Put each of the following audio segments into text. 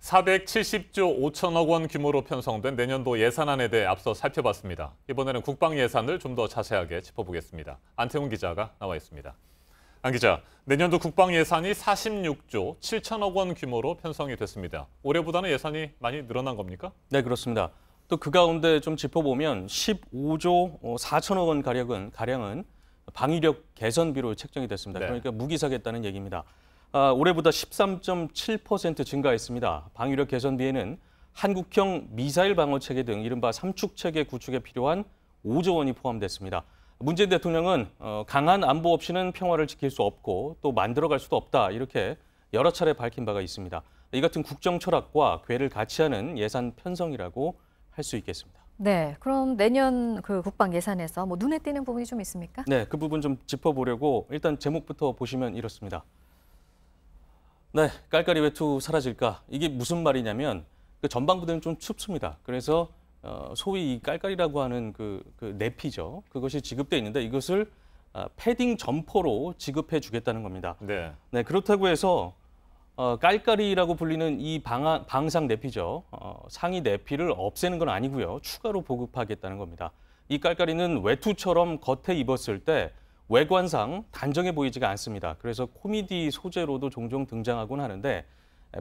470조 5천억 원 규모로 편성된 내년도 예산안에 대해 앞서 살펴봤습니다. 이번에는 국방 예산을 좀 더 자세하게 짚어보겠습니다. 안태훈 기자가 나와 있습니다. 안 기자, 내년도 국방 예산이 46조 7천억 원 규모로 편성이 됐습니다. 올해보다는 예산이 많이 늘어난 겁니까? 네, 그렇습니다. 또 그 가운데 좀 짚어보면 15조 4천억 원 가량은 방위력 개선비로 책정이 됐습니다. 네. 그러니까 무기 사겠다는 얘기입니다. 올해보다 13.7% 증가했습니다. 방위력 개선비에는 한국형 미사일 방어 체계 등 이른바 삼축 체계 구축에 필요한 5조 원이 포함됐습니다. 문재인 대통령은 강한 안보 없이는 평화를 지킬 수 없고 또 만들어갈 수도 없다 이렇게 여러 차례 밝힌 바가 있습니다. 이 같은 국정 철학과 궤를 같이 하는 예산 편성이라고 할 수 있겠습니다. 네, 그럼 내년 그 국방 예산에서 뭐 눈에 띄는 부분이 좀 있습니까? 네, 그 부분 좀 짚어보려고 일단 제목부터 보시면 이렇습니다. 네, 깔깔이 외투 사라질까? 이게 무슨 말이냐면 그 전방부대는 좀 춥습니다. 그래서 소위 이 깔깔이라고 하는 그 내피죠. 그것이 지급돼 있는데 이것을 패딩 점퍼로 지급해 주겠다는 겁니다. 네. 네, 그렇다고 해서 깔깔이라고 불리는 이 방상 내피죠. 상의 내피를 없애는 건 아니고요. 추가로 보급하겠다는 겁니다. 이 깔깔이는 외투처럼 겉에 입었을 때 외관상 단정해 보이지가 않습니다. 그래서 코미디 소재로도 종종 등장하곤 하는데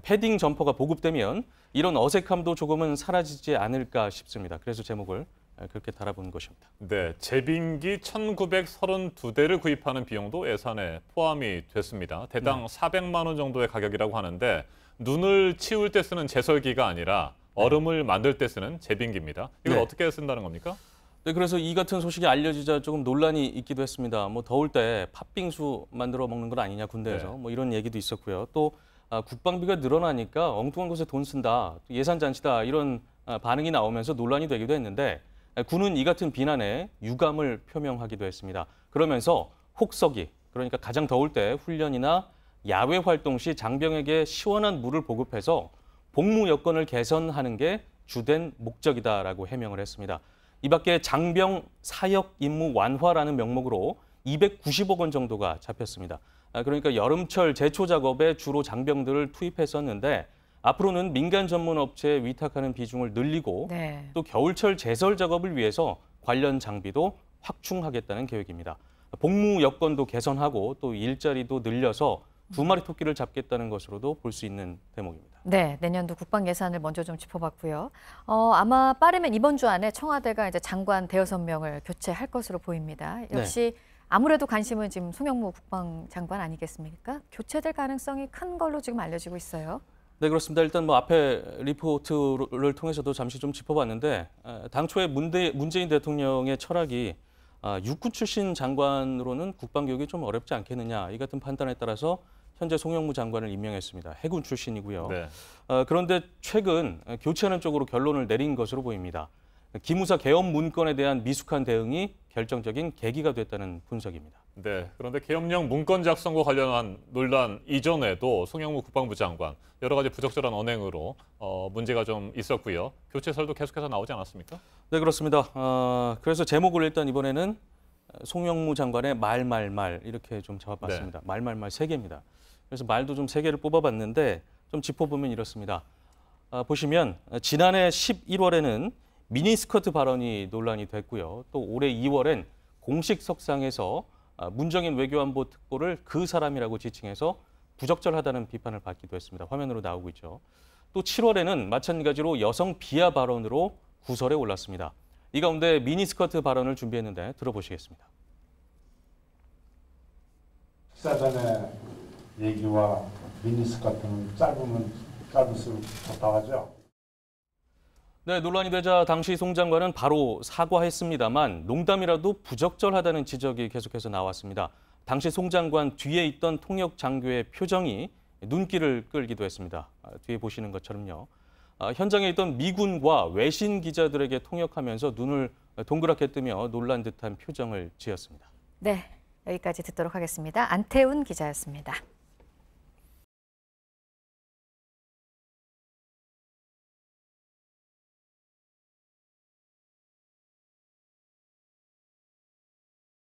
패딩 점퍼가 보급되면 이런 어색함도 조금은 사라지지 않을까 싶습니다. 그래서 제목을 그렇게 달아본 것입니다. 네, 제빙기 1932대를 구입하는 비용도 예산에 포함이 됐습니다. 대당 400만 원 정도의 가격이라고 하는데 눈을 치울 때 쓰는 제설기가 아니라 얼음을 만들 때 쓰는 제빙기입니다. 이걸 어떻게 쓴다는 겁니까? 네, 그래서 이 같은 소식이 알려지자 조금 논란이 있기도 했습니다. 뭐 더울 때 팥빙수 만들어 먹는 건 아니냐 군대에서 뭐 이런 얘기도 있었고요. 또 국방비가 늘어나니까 엉뚱한 곳에 돈 쓴다, 예산 잔치다 이런 반응이 나오면서 논란이 되기도 했는데 군은 이 같은 비난에 유감을 표명하기도 했습니다. 그러면서 혹서기, 그러니까 가장 더울 때 훈련이나 야외 활동 시 장병에게 시원한 물을 보급해서 복무 여건을 개선하는 게 주된 목적이다라고 해명을 했습니다. 이 밖에 장병 사역 임무 완화라는 명목으로 290억 원 정도가 잡혔습니다. 그러니까 여름철 제초 작업에 주로 장병들을 투입했었는데 앞으로는 민간 전문 업체에 위탁하는 비중을 늘리고 또 겨울철 제설 작업을 위해서 관련 장비도 확충하겠다는 계획입니다. 복무 여건도 개선하고 또 일자리도 늘려서 두 마리 토끼를 잡겠다는 것으로도 볼 수 있는 대목입니다. 네, 내년도 국방 예산을 먼저 좀 짚어봤고요. 아마 빠르면 이번 주 안에 청와대가 이제 장관 대여섯 명을 교체할 것으로 보입니다. 역시 아무래도 관심은 지금 송영무 국방장관 아니겠습니까? 교체될 가능성이 큰 걸로 지금 알려지고 있어요. 네, 그렇습니다. 일단 뭐 앞에 리포트를 통해서도 잠시 좀 짚어봤는데 당초에 문재인 대통령의 철학이 육군 출신 장관으로는 국방교육이 좀 어렵지 않겠느냐 이 같은 판단에 따라서 현재 송영무 장관을 임명했습니다. 해군 출신이고요. 네. 그런데 최근 교체하는 쪽으로 결론을 내린 것으로 보입니다. 기무사 계엄 문건에 대한 미숙한 대응이 결정적인 계기가 됐다는 분석입니다. 네, 그런데 계엄령 문건 작성과 관련한 논란 이전에도 송영무 국방부 장관 여러 가지 부적절한 언행으로 문제가 좀 있었고요. 교체설도 계속해서 나오지 않았습니까? 네, 그렇습니다. 그래서 제목을 일단 이번에는 송영무 장관의 말 이렇게 좀 잡아봤습니다. 말 3개입니다. 그래서 말도 좀 3개를 뽑아봤는데 좀 짚어보면 이렇습니다. 보시면 지난해 11월에는 미니스커트 발언이 논란이 됐고요. 또 올해 2월엔 공식 석상에서 문정인 외교안보 특보를 그 사람이라고 지칭해서 부적절하다는 비판을 받기도 했습니다. 화면으로 나오고 있죠. 또 7월에는 마찬가지로 여성 비하 발언으로 구설에 올랐습니다. 이 가운데 미니스커트 발언을 준비했는데 들어보시겠습니다. 식사 전에 얘기와 미니스커트는 짧을수록 좋다고 하죠. 네, 논란이 되자 당시 송 장관은 바로 사과했습니다만 농담이라도 부적절하다는 지적이 계속해서 나왔습니다. 당시 송 장관 뒤에 있던 통역 장교의 표정이 눈길을 끌기도 했습니다. 뒤에 보시는 것처럼요. 현장에 있던 미군과 외신 기자들에게 통역하면서 눈을 동그랗게 뜨며 놀란 듯한 표정을 지었습니다. 네, 여기까지 듣도록 하겠습니다. 안태훈 기자였습니다.